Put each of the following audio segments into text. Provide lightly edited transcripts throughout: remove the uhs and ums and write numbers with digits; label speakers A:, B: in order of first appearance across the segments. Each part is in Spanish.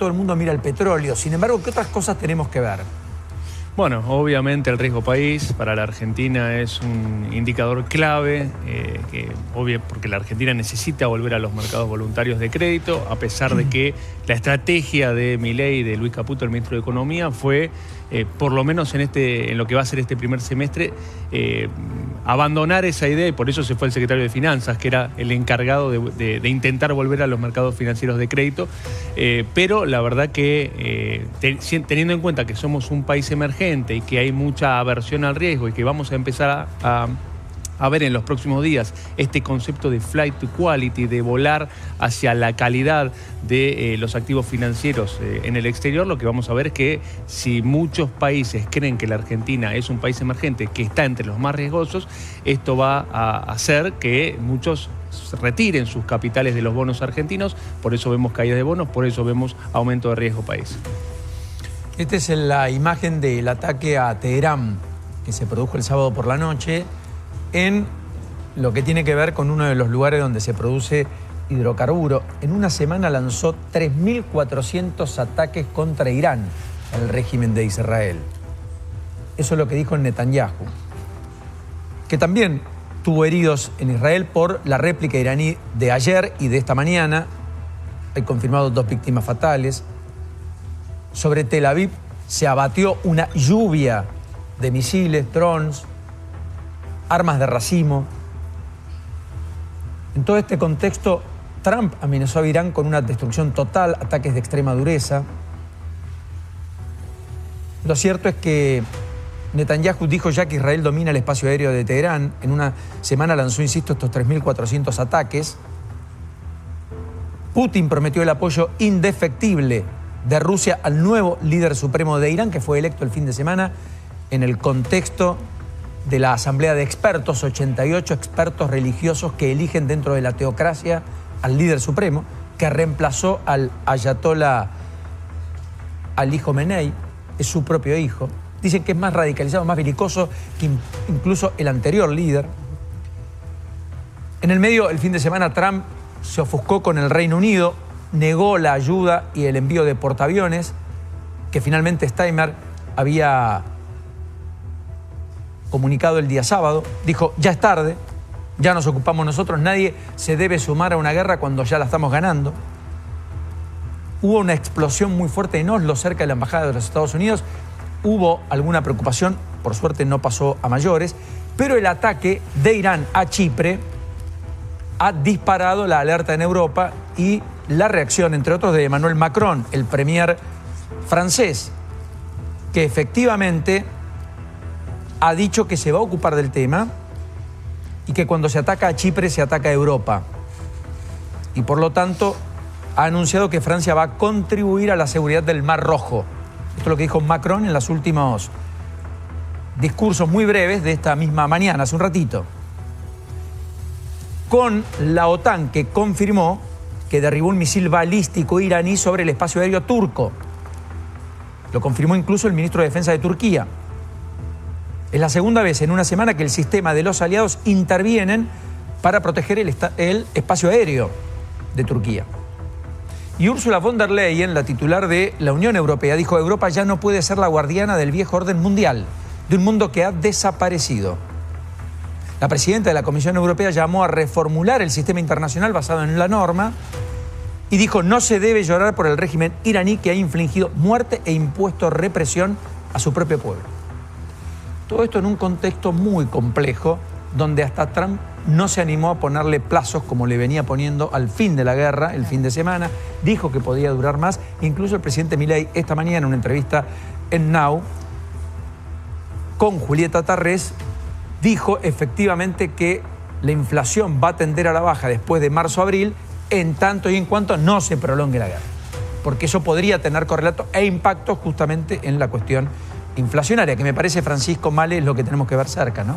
A: todo el mundo mira el petróleo. Sin embargo, ¿qué otras cosas tenemos que ver?
B: Bueno, obviamente el riesgo país para la Argentina es un indicador clave, porque la Argentina necesita volver a los mercados voluntarios de crédito, a pesar de que la estrategia de Milei y de Luis Caputo, el ministro de Economía, fue, por lo menos en lo que va a ser este primer semestre, abandonar esa idea, y por eso se fue el secretario de Finanzas, que era el encargado de intentar volver a los mercados financieros de crédito. Pero la verdad que teniendo en cuenta que somos un país emergente y que hay mucha aversión al riesgo y que vamos a empezar a ver en los próximos días este concepto de flight to quality, de volar hacia la calidad de los activos financieros en el exterior, lo que vamos a ver es que si muchos países creen que la Argentina es un país emergente que está entre los más riesgosos, esto va a hacer que muchos retiren sus capitales de los bonos argentinos. Por eso vemos caídas de bonos, por eso vemos aumento de riesgo país.
A: Esta es la imagen del ataque a Teherán que se produjo el sábado por la noche en lo que tiene que ver con uno de los lugares donde se produce hidrocarburo. En una semana lanzó 3.400 ataques contra Irán, el régimen de Israel. Eso es lo que dijo Netanyahu, que también tuvo heridos en Israel por la réplica iraní de ayer y de esta mañana. Hay confirmados 2 víctimas fatales. Sobre Tel Aviv se abatió una lluvia de misiles, drones, armas de racimo. En todo este contexto, Trump amenazó a Irán con una destrucción total, ataques de extrema dureza. Lo cierto es que Netanyahu dijo ya que Israel domina el espacio aéreo de Teherán. En una semana lanzó, insisto, estos 3.400 ataques. Putin prometió el apoyo indefectible de Rusia al nuevo líder supremo de Irán, que fue electo el fin de semana en el contexto de la asamblea de expertos, 88 expertos religiosos que eligen dentro de la teocracia al líder supremo, que reemplazó al ayatollah Ali Khamenei, es su propio hijo. Dicen que es más radicalizado, más belicoso que incluso el anterior líder. En el medio, el fin de semana, Trump se ofuscó con el Reino Unido, negó la ayuda y el envío de portaaviones que finalmente Steinmeier había comunicado el día sábado. Dijo, ya es tarde, ya nos ocupamos nosotros, nadie se debe sumar a una guerra cuando ya la estamos ganando. Hubo una explosión muy fuerte en Oslo, cerca de la embajada de los Estados Unidos. Hubo alguna preocupación, por suerte no pasó a mayores, pero el ataque de Irán a Chipre ha disparado la alerta en Europa y la reacción, entre otros, de Emmanuel Macron, el premier francés, que efectivamente ha dicho que se va a ocupar del tema y que cuando se ataca a Chipre se ataca a Europa. Y por lo tanto ha anunciado que Francia va a contribuir a la seguridad del Mar Rojo. Esto es lo que dijo Macron en los últimos discursos muy breves de esta misma mañana, hace un ratito. Con la OTAN, que confirmó que derribó un misil balístico iraní sobre el espacio aéreo turco. Lo confirmó incluso el ministro de Defensa de Turquía. Es la segunda vez en una semana que el sistema de los aliados intervienen para proteger el espacio aéreo de Turquía. Y Ursula von der Leyen, la titular de la Unión Europea, dijo: Europa ya no puede ser la guardiana del viejo orden mundial, de un mundo que ha desaparecido. La presidenta de la Comisión Europea llamó a reformular el sistema internacional basado en la norma y dijo: no se debe llorar por el régimen iraní que ha infligido muerte e impuesto represión a su propio pueblo. Todo esto en un contexto muy complejo, donde hasta Trump no se animó a ponerle plazos como le venía poniendo al fin de la guerra, el fin de semana. Dijo que podía durar más. Incluso el presidente Milei esta mañana en una entrevista en Now con Julieta Tarrés dijo efectivamente que la inflación va a tender a la baja después de marzo-abril, en tanto y en cuanto no se prolongue la guerra. Porque eso podría tener correlato e impacto justamente en la cuestión inflacionaria, que me parece, Francisco Male, es lo que tenemos que ver cerca, ¿no?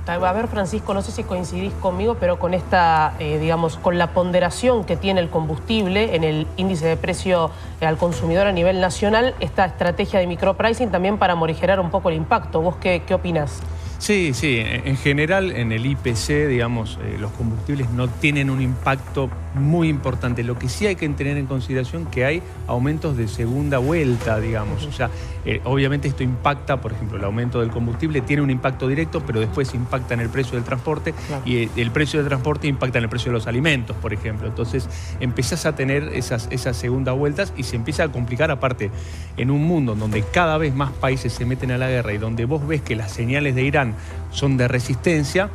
C: A ver, Francisco, no sé si coincidís conmigo, pero con esta, digamos, con la ponderación que tiene el combustible en el índice de precio al consumidor a nivel nacional, esta estrategia de micropricing también para morigerar un poco el impacto. ¿Vos qué opinás?
B: Sí, en general en el IPC, digamos, los combustibles no tienen un impacto muy importante. Lo que sí hay que tener en consideración que hay aumentos de segunda vuelta, digamos. O sea, obviamente esto impacta, por ejemplo, el aumento del combustible tiene un impacto directo, pero después impacta en el precio del transporte, claro. Y el precio del transporte impacta en el precio de los alimentos, por ejemplo. Entonces empezás a tener esas segundas vueltas y se empieza a complicar, aparte, en un mundo donde cada vez más países se meten a la guerra y donde vos ves que las señales de Irán son de resistencia.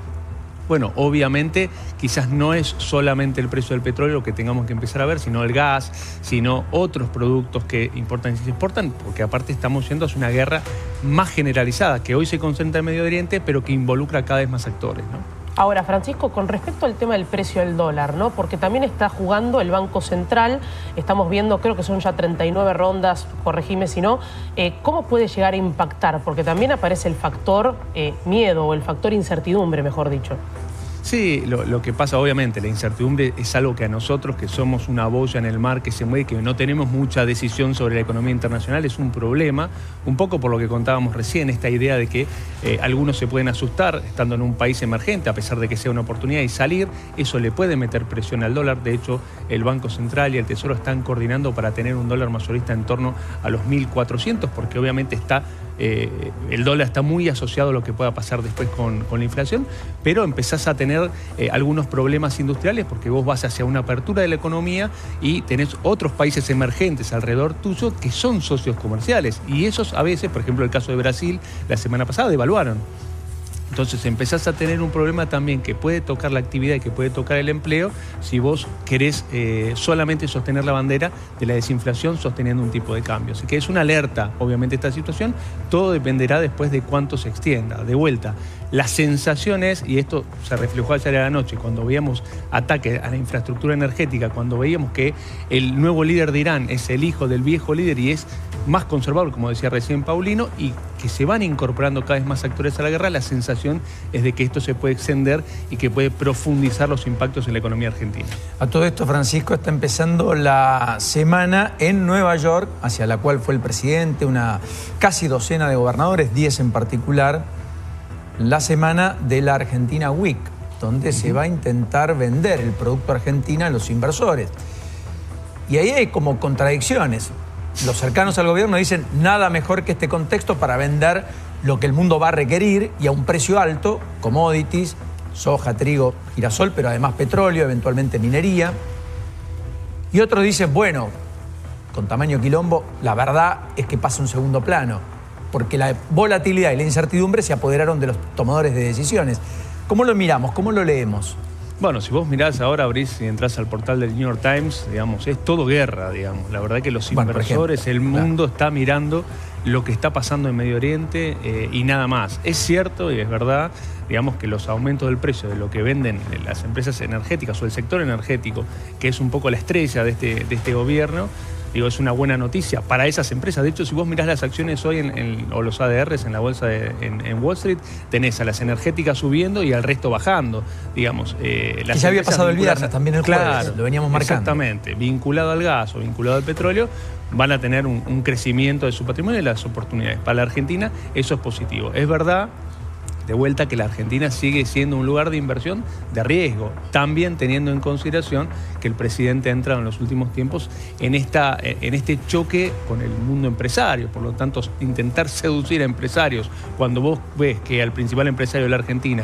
B: Bueno, obviamente quizás no es solamente el precio del petróleo lo que tengamos que empezar a ver, sino el gas, sino otros productos que importan y se exportan, porque aparte estamos yendo hacia una guerra más generalizada, que hoy se concentra en Medio Oriente, pero que involucra cada vez más actores, ¿no?
C: Ahora, Francisco, con respecto al tema del precio del dólar, ¿no? Porque también está jugando el Banco Central, estamos viendo, creo que son ya 39 rondas, corregime si no, ¿cómo puede llegar a impactar? Porque también aparece el factor miedo o el factor incertidumbre, mejor dicho.
B: Sí, lo que pasa, obviamente, la incertidumbre es algo que a nosotros, que somos una boya en el mar que se mueve, que no tenemos mucha decisión sobre la economía internacional, es un problema, un poco por lo que contábamos recién, esta idea de que algunos se pueden asustar estando en un país emergente, a pesar de que sea una oportunidad, y salir, eso le puede meter presión al dólar. De hecho, el Banco Central y el Tesoro están coordinando para tener un dólar mayorista en torno a los 1.400, porque obviamente el dólar está muy asociado a lo que pueda pasar después con la inflación, pero empezás a tener algunos problemas industriales porque vos vas hacia una apertura de la economía y tenés otros países emergentes alrededor tuyo que son socios comerciales, y esos a veces, por ejemplo el caso de Brasil, la semana pasada devaluaron. Entonces empezás a tener un problema también que puede tocar la actividad y que puede tocar el empleo si vos querés solamente sostener la bandera de la desinflación sosteniendo un tipo de cambio. Así que es una alerta, obviamente, esta situación. Todo dependerá después de cuánto se extienda. De vuelta, las sensaciones, y esto se reflejó ayer a la noche, cuando veíamos ataques a la infraestructura energética, cuando veíamos que el nuevo líder de Irán es el hijo del viejo líder y es más conservador, como decía recién Paulino, y que se van incorporando cada vez más actores a la guerra, la sensación es de que esto se puede extender y que puede profundizar los impactos en la economía argentina.
A: A todo esto, Francisco, está empezando la semana en Nueva York, hacia la cual fue el presidente, una casi docena de gobernadores, 10 en particular, la semana de la Argentina Week, donde se va a intentar vender el producto argentino a los inversores. Y ahí hay como contradicciones. Los cercanos al gobierno dicen nada mejor que este contexto para vender lo que el mundo va a requerir y a un precio alto, commodities, soja, trigo, girasol, pero además petróleo, eventualmente minería. Y otros dicen, bueno, con tamaño quilombo, la verdad es que pasa un segundo plano, porque la volatilidad y la incertidumbre se apoderaron de los tomadores de decisiones. ¿Cómo lo miramos? ¿Cómo lo leemos?
B: Bueno, si vos mirás ahora, abrís y entrás al portal del New York Times, digamos, es todo guerra, digamos. La verdad que los inversores, el mundo está mirando lo que está pasando en Medio Oriente y nada más. Es cierto y es verdad, digamos, que los aumentos del precio de lo que venden las empresas energéticas o el sector energético, que es un poco la estrella de este gobierno, digo, es una buena noticia para esas empresas. De hecho, si vos mirás las acciones hoy o los ADRs en la bolsa en Wall Street, tenés a las energéticas subiendo y al resto bajando, digamos.
A: Las ya había pasado el viernes, también el jueves, claro, lo veníamos marcando.
B: Exactamente, vinculado al gas o vinculado al petróleo, van a tener un crecimiento de su patrimonio y las oportunidades. Para la Argentina eso es positivo. Es verdad, de vuelta, que la Argentina sigue siendo un lugar de inversión de riesgo, también teniendo en consideración que el presidente ha entrado en los últimos tiempos en este choque con el mundo empresario. Por lo tanto, intentar seducir a empresarios cuando vos ves que al principal empresario de la Argentina,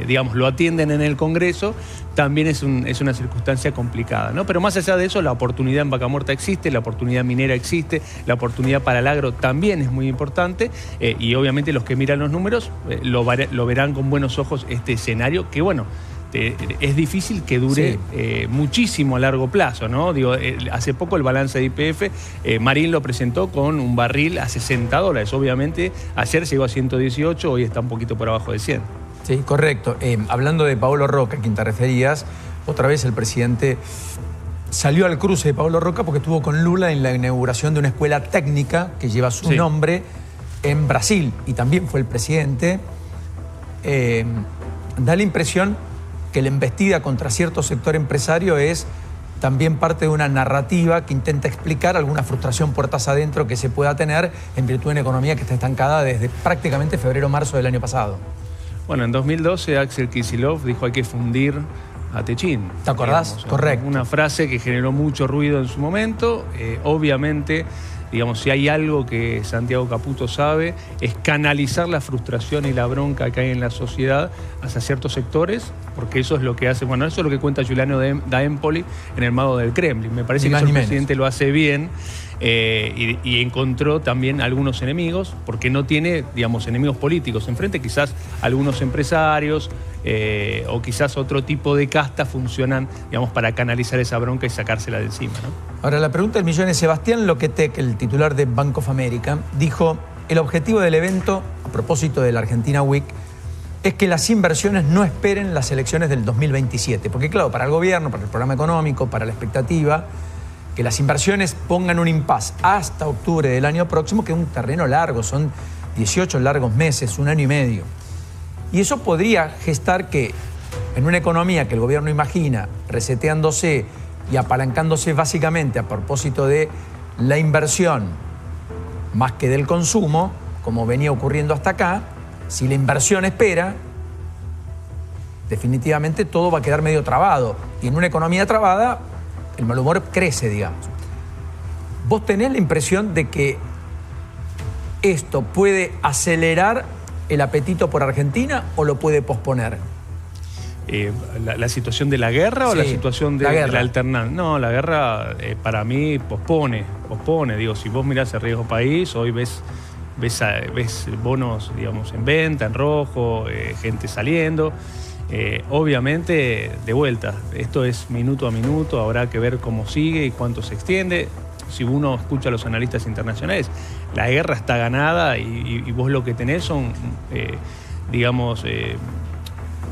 B: digamos, lo atienden en el Congreso, también es una circunstancia complicada, ¿no? Pero más allá de eso, la oportunidad en Vaca Muerta existe, la oportunidad minera existe, la oportunidad para el agro también es muy importante, y obviamente los que miran los números lo verán con buenos ojos este escenario que, bueno, es difícil que dure muchísimo a largo plazo, ¿no? Digo, hace poco el balance de YPF, Marín lo presentó con un barril a $60. Obviamente, ayer llegó a 118, hoy está un poquito por abajo de 100.
A: Sí, correcto. Hablando de Paolo Roca, a quien te referías, otra vez el presidente salió al cruce de Paolo Roca porque estuvo con Lula en la inauguración de una escuela técnica que lleva su nombre en Brasil, y también fue el presidente. Da la impresión que la embestida contra cierto sector empresario es también parte de una narrativa que intenta explicar alguna frustración puertas adentro que se pueda tener en virtud de una economía que está estancada desde prácticamente febrero-marzo del año pasado.
B: Bueno, en 2012 Axel Kicillof dijo hay que fundir a Techín.
A: ¿Te acordás?
B: Digamos,
A: Correcto.
B: Una frase que generó mucho ruido en su momento. Obviamente, digamos, si hay algo que Santiago Caputo sabe, es canalizar la frustración y la bronca que hay en la sociedad hacia ciertos sectores, porque eso es lo que hace, bueno, eso es lo que cuenta Giuliano da Empoli en El Mago del Kremlin. Me parece que eso el presidente lo hace bien. Y encontró también algunos enemigos, porque no tiene, digamos, enemigos políticos enfrente, quizás algunos empresarios o quizás otro tipo de casta funcionan, digamos, para canalizar esa bronca y sacársela de encima, ¿no?
A: Ahora, la pregunta del millón es: Sebastián Loquetec, el titular de Bank of America, dijo: el objetivo del evento, a propósito de la Argentina Week, es que las inversiones no esperen las elecciones del 2027. Porque claro, para el gobierno, para el programa económico, para la expectativa, que las inversiones pongan un impasse hasta octubre del año próximo, que es un terreno largo, son 18 largos meses, 1 año y medio. Y eso podría gestar que en una economía que el gobierno imagina reseteándose y apalancándose básicamente a propósito de la inversión más que del consumo, como venía ocurriendo hasta acá, si la inversión espera, definitivamente todo va a quedar medio trabado. Y en una economía trabada, el mal humor crece, digamos. ¿Vos tenés la impresión de que esto puede acelerar el apetito por Argentina o lo puede posponer?
B: ¿La situación de la guerra o la situación de la alternancia? No, la guerra para mí pospone. Digo, si vos mirás el riesgo país, hoy ves bonos, digamos, en venta, en rojo, gente saliendo. Obviamente, de vuelta, esto es minuto a minuto, habrá que ver cómo sigue y cuánto se extiende. Si uno escucha a los analistas internacionales, la guerra está ganada y vos lo que tenés son,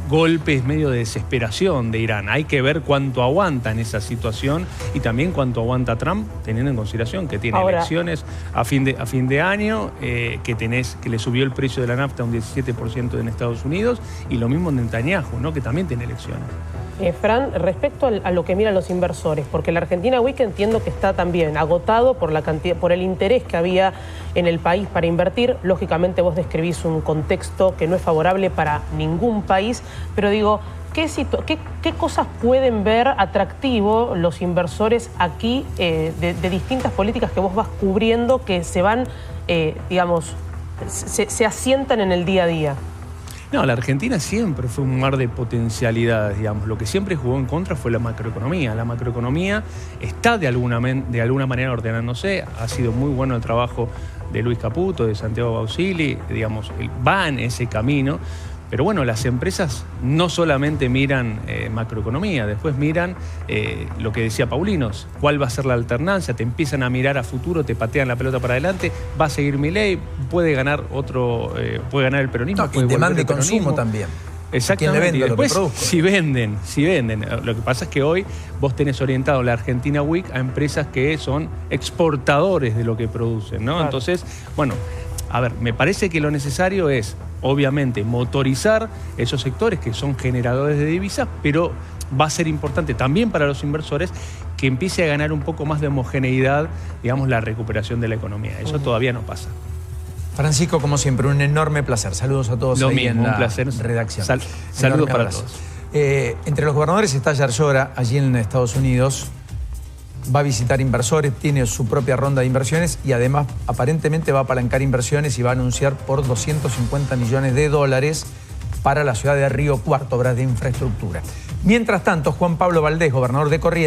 B: golpes medio de desesperación de Irán. Hay que ver cuánto aguanta en esa situación y también cuánto aguanta Trump, teniendo en consideración que tiene elecciones a fin de año, que le subió el precio de la nafta un 17% en Estados Unidos, y lo mismo en Netanyahu, ¿no? Que también tiene elecciones.
C: Fran, respecto a lo que miran los inversores, porque la Argentina Week entiendo que está también agotado por la cantidad, por el interés que había en el país para invertir. Lógicamente vos describís un contexto que no es favorable para ningún país, pero digo, ¿qué cosas pueden ver atractivo los inversores aquí de distintas políticas que vos vas cubriendo, que se van, se asientan en el día a día?
B: No, la Argentina siempre fue un mar de potencialidades, digamos. Lo que siempre jugó en contra fue la macroeconomía. La macroeconomía está de alguna manera ordenándose. Ha sido muy bueno el trabajo de Luis Caputo, de Santiago Bausili, digamos, va en ese camino. Pero bueno, las empresas no solamente miran macroeconomía, después miran lo que decía Paulinos, cuál va a ser la alternancia, te empiezan a mirar a futuro, te patean la pelota para adelante, va a seguir Milei, puede ganar el peronismo.
A: No, y demanda y consumo también.
B: Exactamente,
A: vende
B: y después
A: lo que
B: si venden. Lo que pasa es que hoy vos tenés orientado la Argentina Week a empresas que son exportadores de lo que producen, ¿no? Claro. Entonces, bueno, a ver, me parece que lo necesario es, obviamente, motorizar esos sectores que son generadores de divisas, pero va a ser importante también para los inversores que empiece a ganar un poco más de homogeneidad, digamos, la recuperación de la economía. Eso todavía no pasa.
A: Francisco, como siempre, un enorme placer. Saludos a todos ahí en la redacción.
B: Saludos para todos.
A: Entre los gobernadores está Jar Llora, allí en Estados Unidos. Va a visitar inversores, tiene su propia ronda de inversiones y además aparentemente va a apalancar inversiones y va a anunciar por $250 millones para la ciudad de Río Cuarto, obras de infraestructura. Mientras tanto, Juan Pablo Valdés, gobernador de Corrientes,